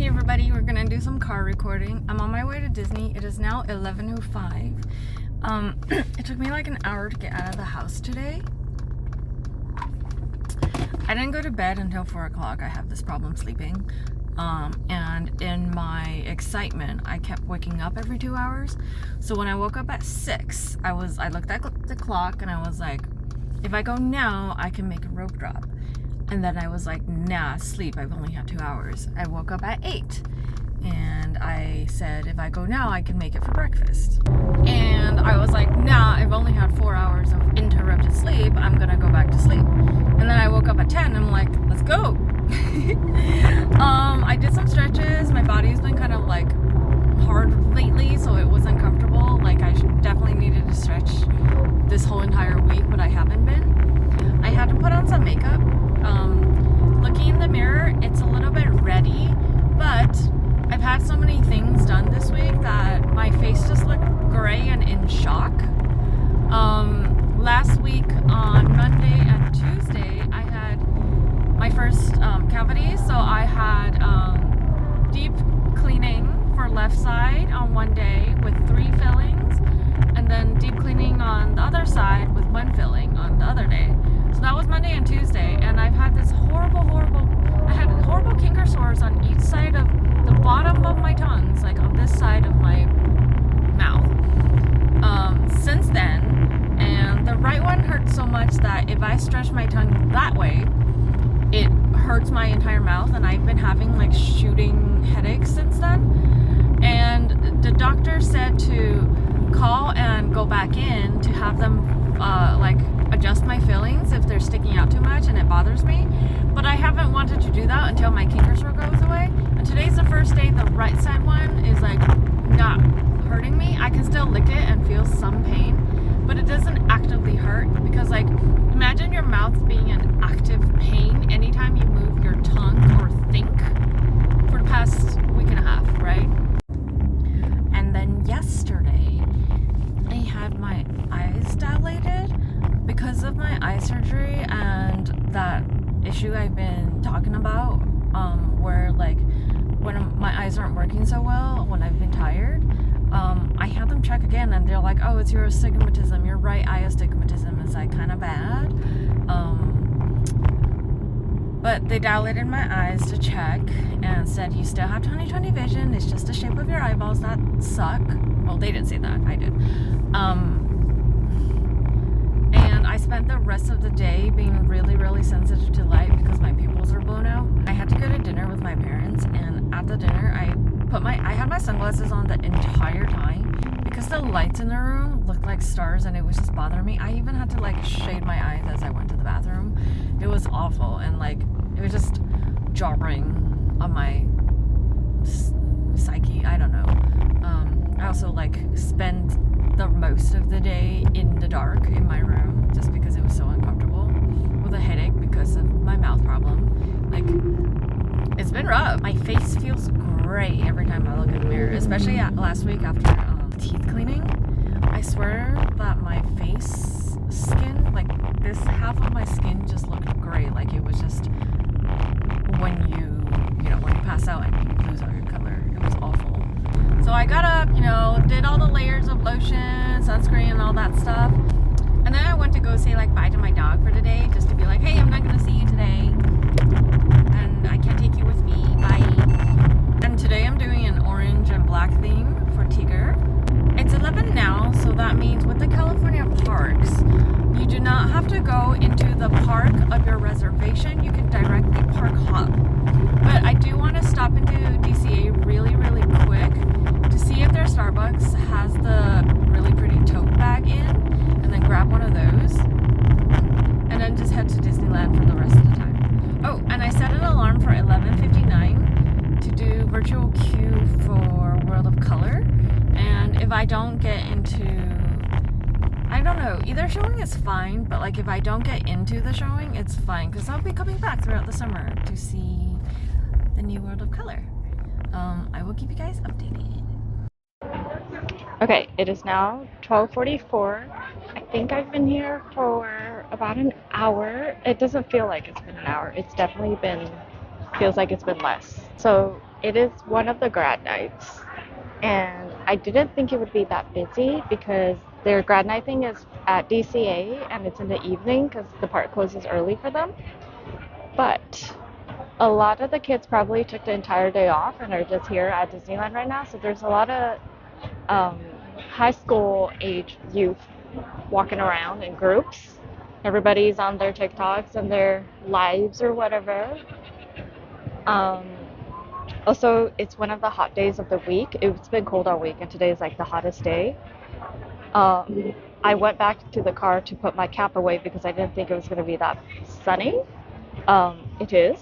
everybody, we're gonna do some car recording. I'm on my way to Disney. It is now 11:05. It took me like an hour to get out of the house today. I didn't go to bed until 4 o'clock. I have this problem sleeping. And in my excitement, I kept waking up every 2 hours. So when I woke up at 6, I looked at the clock and I was like, if I go now, I can make a rope drop. And then I was like, nah, sleep. I've only had 2 hours. I woke up at 8. And I said, if I go now, I can make it for breakfast. And I was like, nah, I've only had 4 hours of interrupted sleep. I'm going to go back to sleep. And then I woke up at 10. And I'm like, let's go. I did some stretches. My body's been kind of like hard lately, so it wasn't comfortable. Like I definitely needed to stretch this whole entire week, but I haven't been. I had to put on some makeup. Looking in the mirror, it's a little bit ready, but I've had so many things done this week that my face just looked gray and in shock. Last week on Monday and Tuesday, I had my first cavity, so I had deep cleaning for left side on one day with 3 fillings, and then deep cleaning on the other side with 1 filling on the other day. So that was Monday and Tuesday, and I've had this horrible kinker sores on each side of the bottom of my tongues, like on this side of my mouth, since then. And the right one hurts so much that if I stretch my tongue that way, it hurts my entire mouth, and I've been having like shooting headaches since then. And the doctor said to call and go back in to have them like adjust my fillings if they're sticking out too much and it bothers me. But I haven't wanted to do that until my kinker sore goes away. And today's the first day the right side one is like not hurting me. I can still lick it and feel some pain, but it doesn't actively hurt, because like imagine your mouth being in active pain anytime you move your tongue or think for the past week and a half, right? And then yesterday I had my eyes dilated because of my eye surgery and that issue I've been talking about, where like when my eyes aren't working so well when I've been tired. I had them check again, and they're like, oh, it's your astigmatism, your right eye astigmatism is like kind of bad. But they dilated my eyes to check and said, you still have 20/20 vision, it's just the shape of your eyeballs that suck. Well, they didn't say that, I did. And I spent the rest of the day being really sensitive to light because my pupils are blown out. I had to go to dinner with my parents, and at the dinner I had my sunglasses on the entire time because the lights in the room looked like stars and it was just bothering me. I even had to like shade my eyes as I went to the bathroom. It was awful, and like it was just jarring on my psyche. I don't know. I also like spent the most of the day in the dark in my room just because it was so uncomfortable, with a headache because of my mouth problem. Like, it's been rough. My face feels gray every time I look in the mirror, especially last week after teeth cleaning. I swear that my face skin, like this half of my skin just looked gray, like it was just when you pass out and you lose all your color. It was awful. So I got up, did all the layers of lotion, sunscreen, and all that stuff. And then I went to go say like bye to my dog for today, just to be like, hey, I'm not gonna see you today, and I can't take you with me, bye. And today I'm doing an orange and black theme for Tigger. It's 11 now, so that means with the California parks, you do not have to go into the park of your reservation. You can directly park hop. But I do want to stop into DCA really quick to see if their Starbucks has the really pretty tote bag in, and then grab one of those, and then just head to Disneyland for the rest of the time. Oh, and I set an alarm for 11:59 to do virtual queue for World of Color. And if I don't get into, I don't know, either showing is fine, but like if I don't get into the showing, it's fine, because I'll be coming back throughout the summer to see the new World of Color. I will keep you guys updated. Okay, it is now 12:44. I think I've been here for about an hour. It doesn't feel like it's been an hour. It's definitely feels like it's been less. So It is one of the grad nights, and I didn't think it would be that busy because their grad night thing is at DCA and it's in the evening because the park closes early for them. But a lot of the kids probably took the entire day off and are just here at Disneyland right now. So there's a lot of um, high school age youth walking around in groups. Everybody's on their TikToks and their lives or whatever. Um, Also, it's one of the hot days of the week. It's been cold all week, and today is like the hottest day. Um, I went back to the car to put my cap away because I didn't think it was going to be that sunny. It is.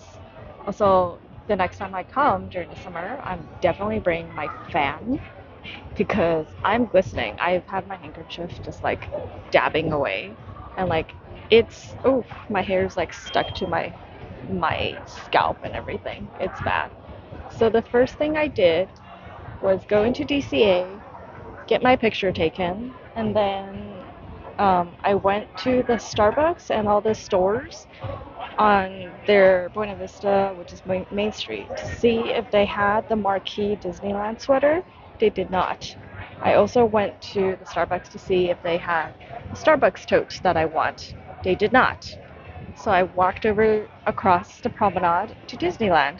Also, the next time I come during the summer, I'm definitely bringing my fan because I'm glistening. I've had my handkerchief just like dabbing away, and like it's oh, my hair's like stuck to my scalp and everything. It's bad. So the first thing I did was go into DCA, get my picture taken, and then I went to the Starbucks and all the stores on their Buena Vista, which is Main Street, to see if they had the marquee Disneyland sweater. They did not. I also went to the Starbucks to see if they had the Starbucks tote that I want. They did not. So I walked over across the promenade to Disneyland.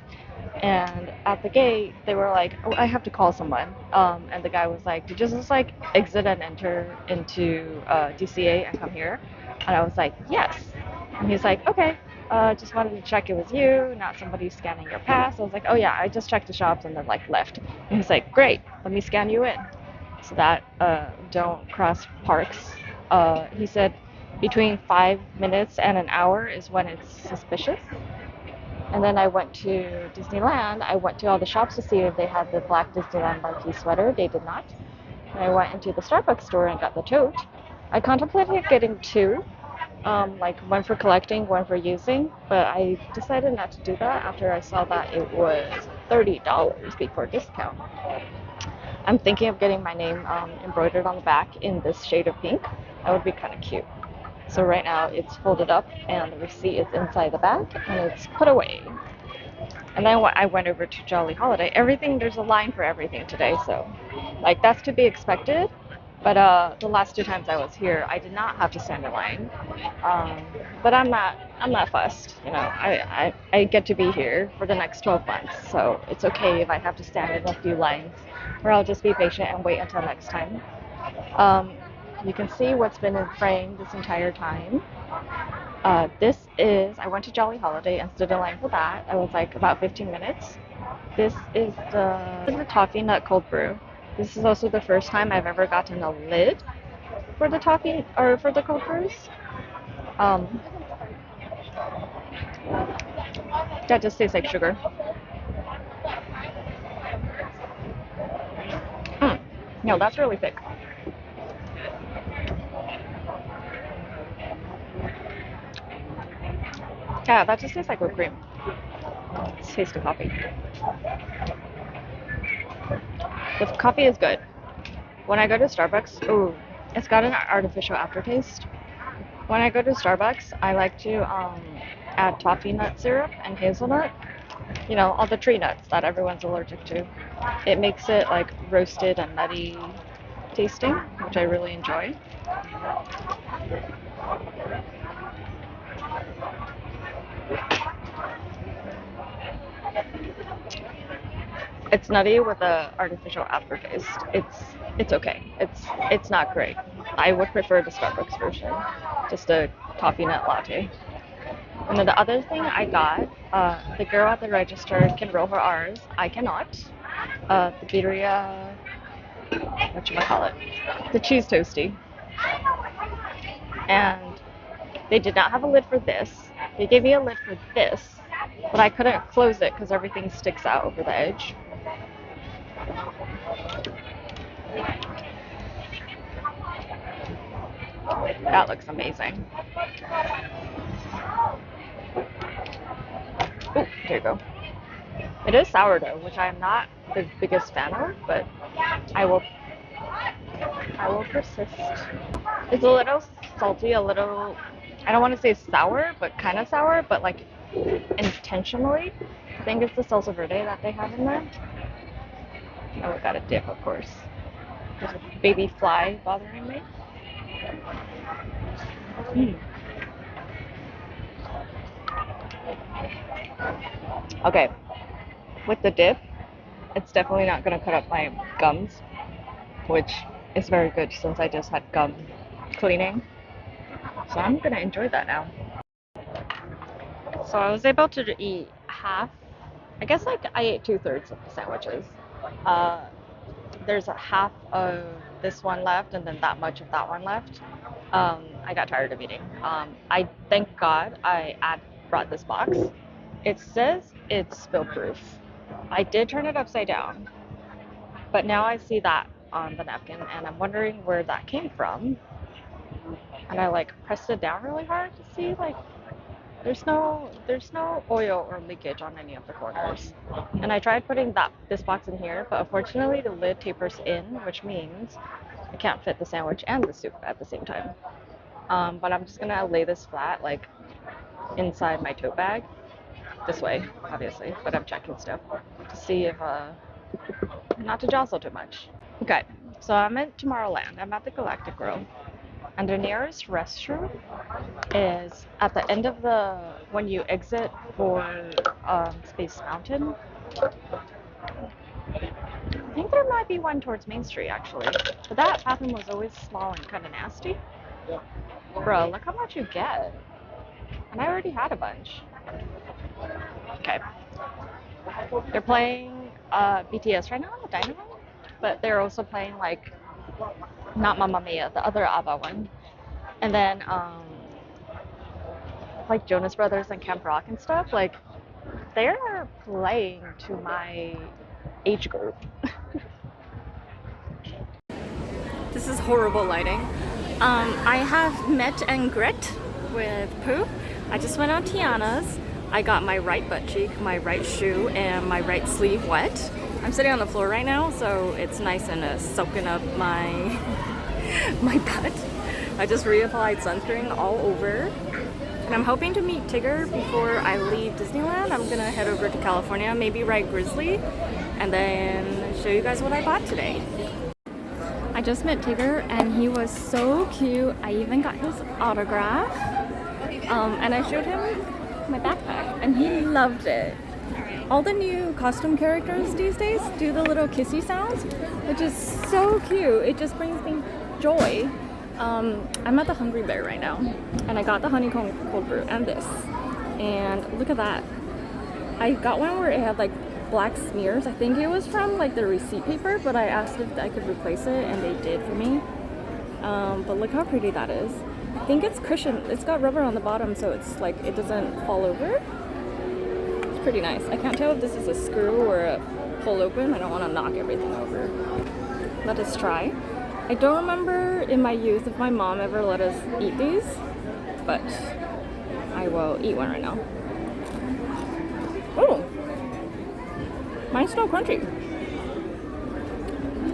And at the gate, they were like, "Oh, I have to call someone." And the guy was like, "Did you just like exit and enter into DCA and come here?" And I was like, "Yes." And he's like, "Okay, just wanted to check it was you, not somebody scanning your pass." I was like, "Oh yeah, I just checked the shops and then like left." And he's like, "Great, let me scan you in." So that don't cross parks. He said between 5 minutes and an hour is when it's suspicious. And then I went to Disneyland. I went to all the shops to see if they had the black Disneyland marquee sweater. They did not. And I went into the Starbucks store and got the tote. I contemplated getting two, like one for collecting, one for using, but I decided not to do that after I saw that it was $30 before discount. I'm thinking of getting my name embroidered on the back in this shade of pink. That would be kind of cute. So right now it's folded up and the receipt is inside the bag and it's put away. And then I went over to Jolly Holiday. Everything, there's a line for everything today, so like that's to be expected. But the last two times I was here, I did not have to stand in line. Um, but I'm not fussed. You know, I get to be here for the next 12 months, so it's okay if I have to stand in a few lines, or I'll just be patient and wait until next time. Um, you can see what's been in frame this entire time. I went to Jolly Holiday and stood in line for that. I was like about 15 minutes. This is the toffee nut cold brew. This is also the first time I've ever gotten a lid for the toffee or for the cold brews. Um, that just tastes like sugar. Mm. No, that's really thick. Yeah, that just tastes like whipped cream. It tastes the coffee. The coffee is good. When I go to Starbucks, ooh, it's got an artificial aftertaste. When I go to Starbucks, I like to add toffee nut syrup and hazelnut. You know, all the tree nuts that everyone's allergic to. It makes it like roasted and nutty tasting, which I really enjoy. It's nutty with a artificial aftertaste. It's okay. It's not great. I would prefer the Starbucks version, just a coffee nut latte. And then the other thing I got, the girl at the register can roll her R's. I cannot. The birria, what you call it, the cheese toasty, and they did not have a lid for this. They gave me a lid for this, but I couldn't close it because everything sticks out over the edge. That looks amazing. Oh, there you go. It is sourdough, which I'm not the biggest fan of, but I will I will persist. It's a little salty, a little I don't want to say sour, but kind of sour, but like intentionally. think it's the salsa verde that they have in there. Oh, we got a dip, of course. There's a baby fly bothering me. Mm. Okay, with the dip, it's definitely not gonna cut up my gums, which is very good since I just had gum cleaning. So I'm gonna enjoy that now. So I was able to eat half. I guess like I ate 2/3 of the sandwiches. Uh, there's a half of this one left, and then that much of that one left. I got tired of eating. I thank God brought this box. It says it's spill proof. I did turn it upside down, but now I see that on the napkin, and I'm wondering where that came from. And I like pressed it down really hard to see like there's no oil or leakage on any of the corners. And I tried putting this box in here, but unfortunately the lid tapers in, which means I can't fit the sandwich and the soup at the same time. But I'm just gonna lay this flat like inside my tote bag, this way, obviously. But I'm checking stuff to see if not to jostle too much. Okay, so I'm at Tomorrowland. I'm at the Galactic Grill, and the nearest restroom is at the end of when you exit for Space Mountain. I think there might be one towards Main Street actually, but that bathroom was always small and kind of nasty. Bro, look how much you get, and I already had a bunch. Okay, they're playing BTS right now on the Dynamo, but they're also playing like not Mamma Mia, the other ABBA one, and then like Jonas Brothers and Camp Rock and stuff. Like they're playing to my age group. This is horrible lighting. I have met and grit with Pooh. I just went on Tiana's. I got my right butt cheek, my right shoe, and my right sleeve wet. I'm sitting on the floor right now, so it's nice and soaking up my my butt. I just reapplied sunscreen all over. And I'm hoping to meet Tigger before I leave Disneyland. I'm gonna head over to California, maybe ride Grizzly, and then show you guys what I bought today. I just met Tigger and he was so cute. I even got his autograph. And I showed him my backpack and he loved it. All the new costume characters these days do the little kissy sounds, which is so cute. It just brings me joy. I'm at the Hungry Bear right now, and I got the honeycomb cold brew and this. And look at that. I got one where it had like black smears. I think it was from like the receipt paper, but I asked if I could replace it, and they did for me. But look how pretty that is. I think it's cushioned. It's got rubber on the bottom, so it's like it doesn't fall over. It's pretty nice. I can't tell if this is a screw or a pull open. I don't want to knock everything over. Let us try. I don't remember in my youth if my mom ever let us eat these, but I will eat one right now. Oh, mine's still crunchy.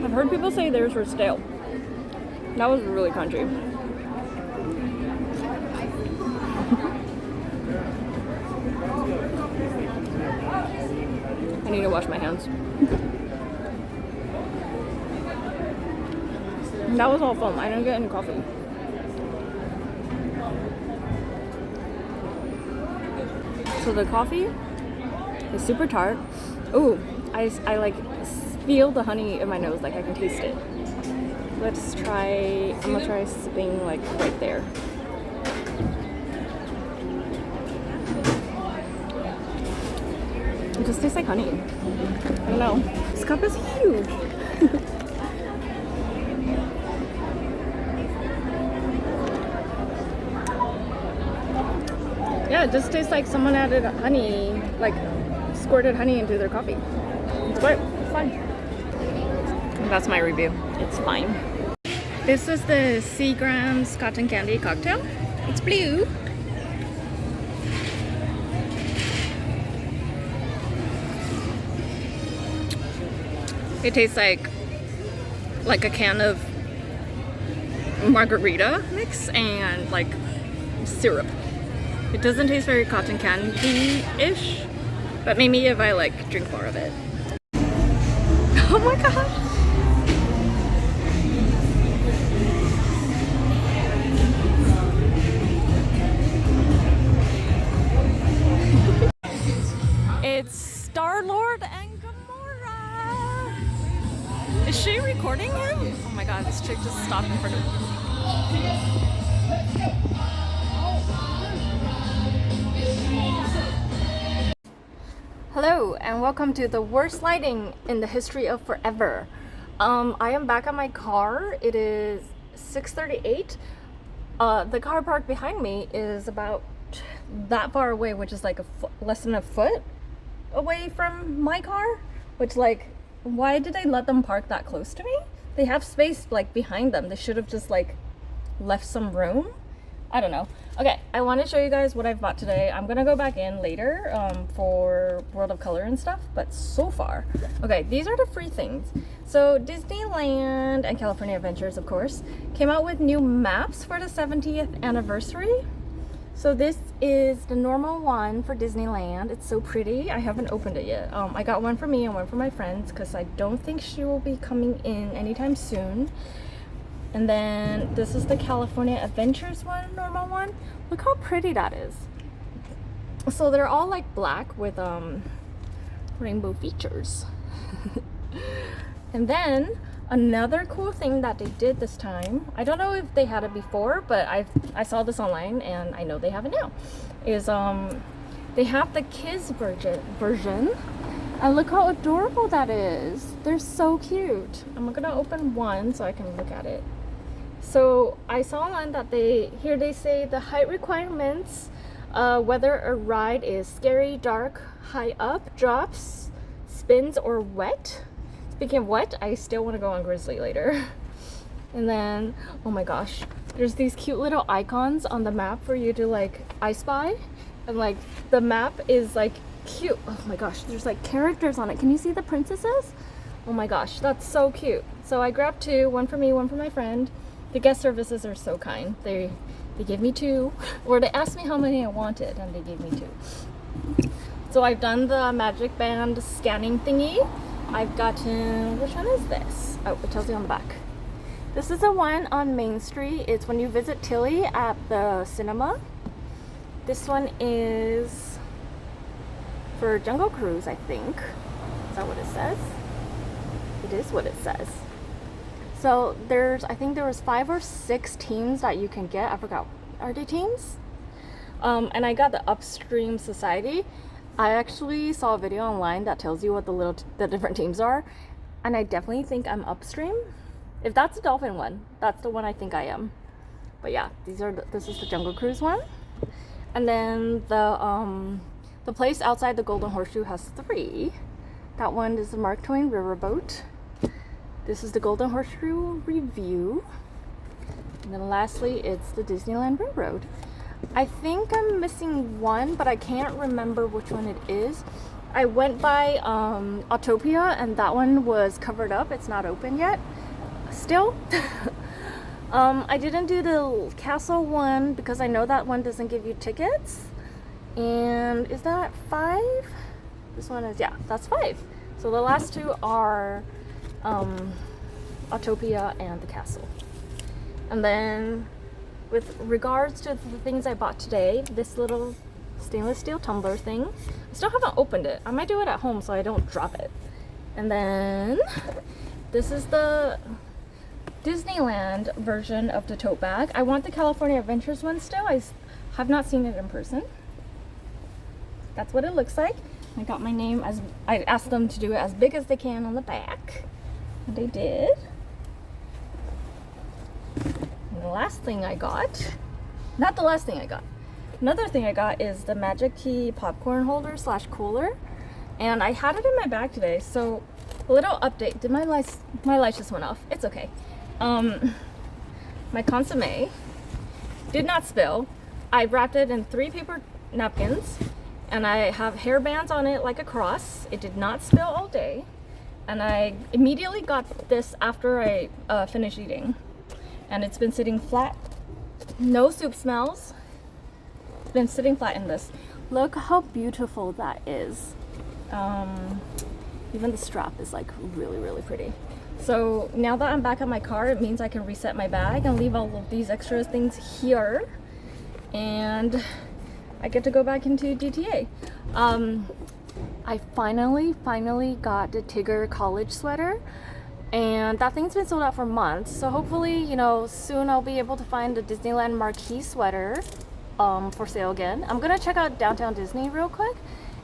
I've heard people say theirs were stale. That was really crunchy. I need to wash my hands. That was all foam. I didn't get any coffee. So the coffee is super tart. Ooh, I like feel the honey in my nose, like I can taste it. Let's try, I'm gonna try sipping like right there. It just tastes like honey. I don't know. This cup is huge. Yeah, it just tastes like someone added honey, like squirted honey into their coffee. It's great. It's fine. That's my review. It's fine. This is the Seagram's cotton candy cocktail. It's blue. It tastes like a can of margarita mix and like syrup. It doesn't taste very cotton candy-ish. But maybe if I like drink more of it. Oh my gosh. It's Star-Lord and Gamora. Is she recording him? Oh my god, this chick just stopped in front of me. Hello and welcome to the worst lighting in the history of forever. I am back at my car. It is 6:38. The car parked behind me is about that far away, which is like less than a foot away from my car, which, like, why did they let them park that close to me? They have space like behind them. They should have just like left some room. I don't know. Okay, I want to show you guys what I've bought today. I'm gonna go back in later for World of Color and stuff, but so far, okay, these are the free things. So Disneyland and California Adventures, of course, came out with new maps for the 70th anniversary. So this is the normal one for Disneyland. It's so pretty. I haven't opened it yet. I got one for me and one for my friends because I don't think she will be coming in anytime soon. And then this is the California Adventures one, normal one. Look how pretty that is. So they're all like black with rainbow features. And then another cool thing that they did this time, I don't know if they had it before, but I saw this online and I know they have it now, is they have the kids version. And look how adorable that is. They're so cute. I'm gonna open one so I can look at it. So I saw online that they say the height requirements, whether a ride is scary, dark, high up, drops, spins, or wet. Speaking of wet, I still want to go on Grizzly later. And then, oh my gosh, there's these cute little icons on the map for you to like I Spy. And like the map is like cute. Oh my gosh, there's like characters on it. Can you see the princesses? Oh my gosh, that's so cute. So I grabbed two, one for me, one for my friend. The guest services are so kind. They gave me two, or they asked me how many I wanted and they gave me two. So I've done the Magic Band scanning thingy. I've gotten, which one is this? Oh, it tells you on the back. This is the one on Main Street. It's when you visit Tilly at the cinema. This one is for Jungle Cruise, I think. Is that what it says? It is what it says. So I think there was 5 or 6 teams that you can get. I forgot. Are they teams? And I got the Upstream Society. I actually saw a video online that tells you what the different teams are, and I definitely think I'm Upstream. If that's a dolphin one, that's the one I think I am. But yeah, this is the Jungle Cruise one, and then the place outside the Golden Horseshoe has 3. That one is the Mark Twain Riverboat. This is the Golden Horseshoe Review, and then lastly, it's the Disneyland Railroad. I think I'm missing one, but I can't remember which one it is. I went by Autopia, and that one was covered up. It's not open yet. Still. I didn't do the castle one because I know that one doesn't give you tickets. And is that 5? This one is, yeah, that's 5. So the last 2 are Autopia and the castle. And then with regards to the things I bought today, this little stainless steel tumbler thing, I still haven't opened it. I might do it at home so I don't drop it. And then this is the Disneyland version of the tote bag. I want the California Adventures one still. I have not seen it in person. That's what it looks like. I got my name I asked them to do it as big as they can on the back, and they did. And the last thing I got, not the last thing I got, another thing I got is the Magic Key popcorn holder / cooler, and I had it in my bag today. So a little update. Did my lights just went off? It's okay. My consomme did not spill. I wrapped it in 3 paper napkins, and I have hair bands on it like a cross. It did not spill all day, and I immediately got this after I finished eating, and it's been sitting flat. No soup smells. It's been sitting flat in this. Look how beautiful that is. Even the strap is like really, really pretty. So now that I'm back at my car, it means I can reset my bag and leave all of these extra things here. And I get to go back into DTA. I finally got the Tigger college sweater. And that thing's been sold out for months. So hopefully, you know, soon I'll be able to find the Disneyland marquee sweater for sale again. I'm gonna check out Downtown Disney real quick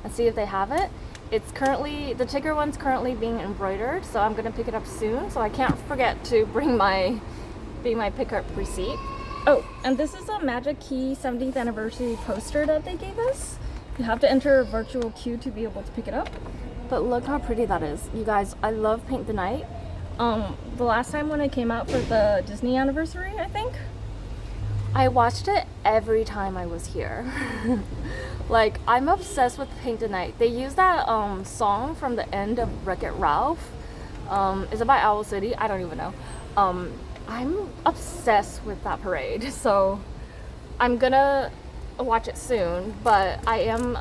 and see if they have it. It's currently, the Tigger one's currently being embroidered, so I'm gonna pick it up soon. So I can't forget to bring my pickup receipt. Oh, and this is a Magic Key 70th anniversary poster that they gave us. You have to enter a virtual queue to be able to pick it up. But look how pretty that is. You guys, I love Paint the Night. The last time when it came out for the Disney anniversary, I think, I watched it every time I was here. Like, I'm obsessed with Paint the Night. They use that song from the end of Wreck-It Ralph. Is it by Owl City? I don't even know. I'm obsessed with that parade, so I'm gonna watch it soon, but I am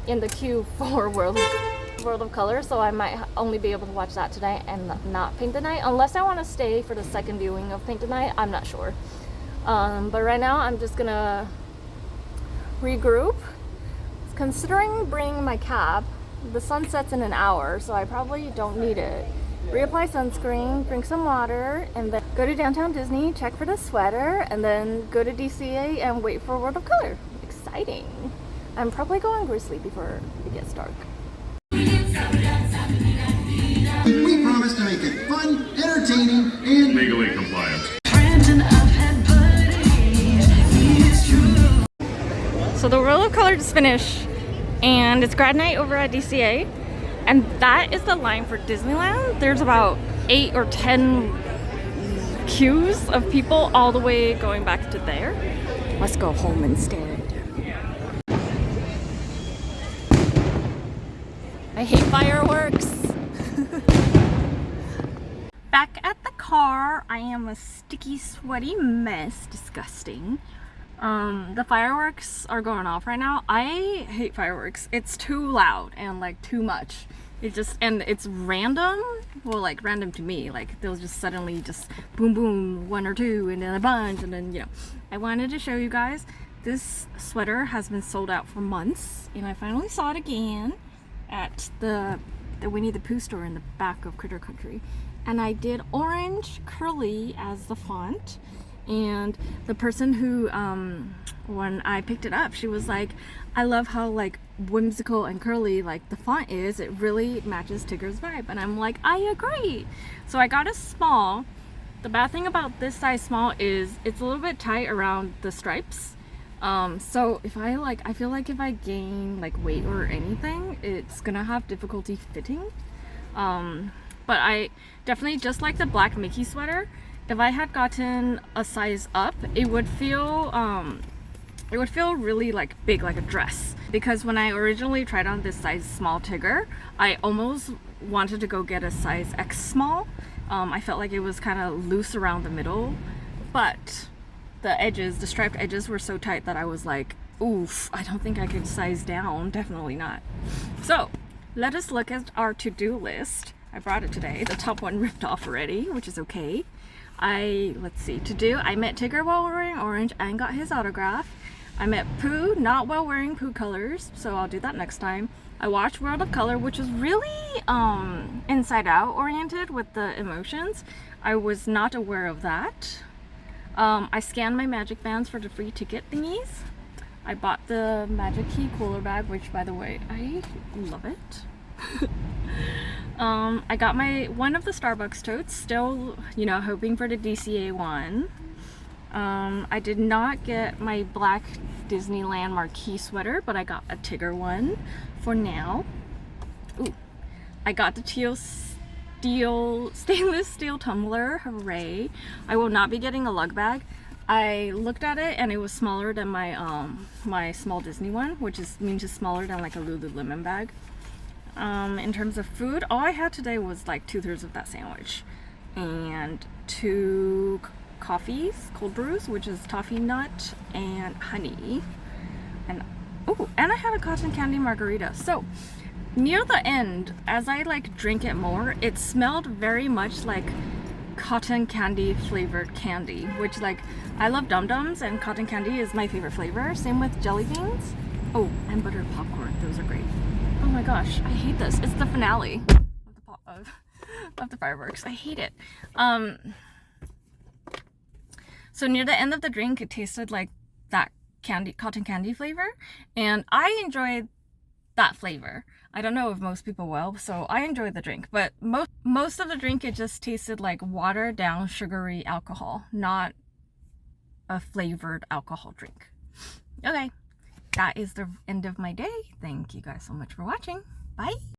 in the queue for World of Color, so I might only be able to watch that tonight and not Paint the Night, unless I want to stay for the second viewing of Paint the Night. I'm not sure. But right now I'm just gonna regroup. Considering bringing my cab, the sun sets in an hour, so I probably don't need it. Reapply sunscreen, drink some water, and then go to Downtown Disney, check for the sweater, and then go to DCA and wait for World of Color. Exciting. I'm probably going to sleep before it gets dark. We promise to make it fun, entertaining, and legally compliant. So the World of Color just finished, and it's grad night over at DCA, and that is the line for Disneyland. There's about 8 or 10 queues of people all the way going back to there. Let's go home instead. I hate fireworks. Back at the car, I am a sticky, sweaty mess. Disgusting. The fireworks are going off right now. I hate fireworks. It's too loud and like too much. And it's random. Well, like random to me. Like they'll just suddenly just boom, boom, 1 or 2, and then a bunch, and then, you know. I wanted to show you guys. This sweater has been sold out for months, and I finally saw it again at the Winnie the Pooh store in the back of Critter Country. And I did orange curly as the font. And the person who, when I picked it up, she was like, I love how like whimsical and curly like the font is. It really matches Tigger's vibe. And I'm like, I agree. So I got a small. The bad thing about this size small is it's a little bit tight around the stripes. So if I feel like if I gain like weight or anything, it's gonna have difficulty fitting. But I definitely, just like the black Mickey sweater, if I had gotten a size up, it would feel really like big, like a dress. Because when I originally tried on this size small Tigger, I almost wanted to go get a size X small. I felt like it was kind of loose around the middle, but the edges, the striped edges were so tight that I was like, oof, I don't think I could size down. Definitely not. So let us look at our to-do list. I brought it today. The top one ripped off already, which is okay. Let's see, to do, I met Tigger while wearing orange and got his autograph. I met Pooh, not while wearing Pooh colors, so I'll do that next time. I watched World of Color, which was really inside out oriented with the emotions. I was not aware of that. I scanned my magic bands for the free ticket thingies. I bought the Magic Key cooler bag, which by the way, I love it. I got one of the Starbucks totes, still, you know, hoping for the DCA one. I did not get my black Disneyland marquee sweater, but I got a Tigger one for now. Ooh, I got the stainless steel tumbler, hooray. I will not be getting a lug bag. I looked at it and it was smaller than my my small Disney one, which means it's smaller than like a Lululemon bag. In terms of food, all I had today was like 2/3 of that sandwich and 2 coffees, cold brews, which is toffee nut and honey, and I had a cotton candy margarita. So near the end, as I like drink it more, it smelled very much like cotton candy flavored candy, which like I love Dum-Dums and cotton candy is my favorite flavor. Same with jelly beans. Oh, and buttered popcorn. Those are great. Oh my gosh, I hate this. It's the finale of the fireworks. I hate it. So near the end of the drink, it tasted like that cotton candy flavor, and I enjoyed that flavor. I don't know if most people will, so I enjoyed the drink, but most of the drink, it just tasted like watered down sugary alcohol, not a flavored alcohol drink. Okay, that is the end of my day. Thank you guys so much for watching. Bye.